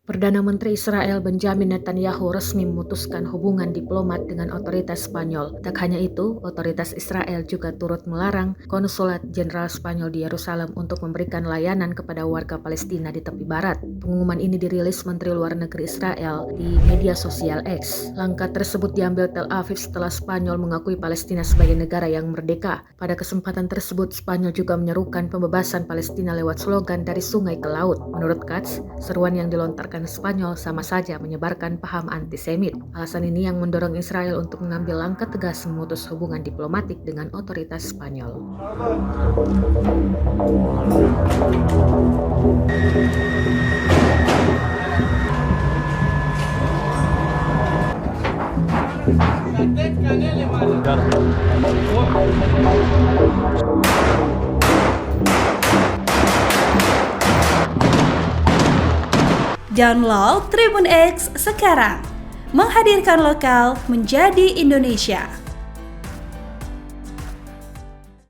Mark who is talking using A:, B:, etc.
A: Perdana Menteri Israel Benjamin Netanyahu resmi memutuskan hubungan diplomat dengan otoritas Spanyol. Tak hanya itu, otoritas Israel juga turut melarang Konsulat Jenderal Spanyol di Yerusalem untuk memberikan layanan kepada warga Palestina di tepi barat. Pengumuman ini dirilis Menteri Luar Negeri Israel di media sosial X. Langkah tersebut diambil Tel Aviv setelah Spanyol mengakui Palestina sebagai negara yang merdeka. Pada kesempatan tersebut, Spanyol juga menyerukan pembebasan Palestina lewat slogan dari sungai ke laut. Menurut Katz, seruan yang dilontarkan Spanyol sama saja menyebarkan paham antisemit. Alasan ini yang mendorong Israel untuk mengambil langkah tegas memutus hubungan diplomatik dengan otoritas Spanyol.
B: Download Tribun X sekarang, menghadirkan lokal menjadi Indonesia.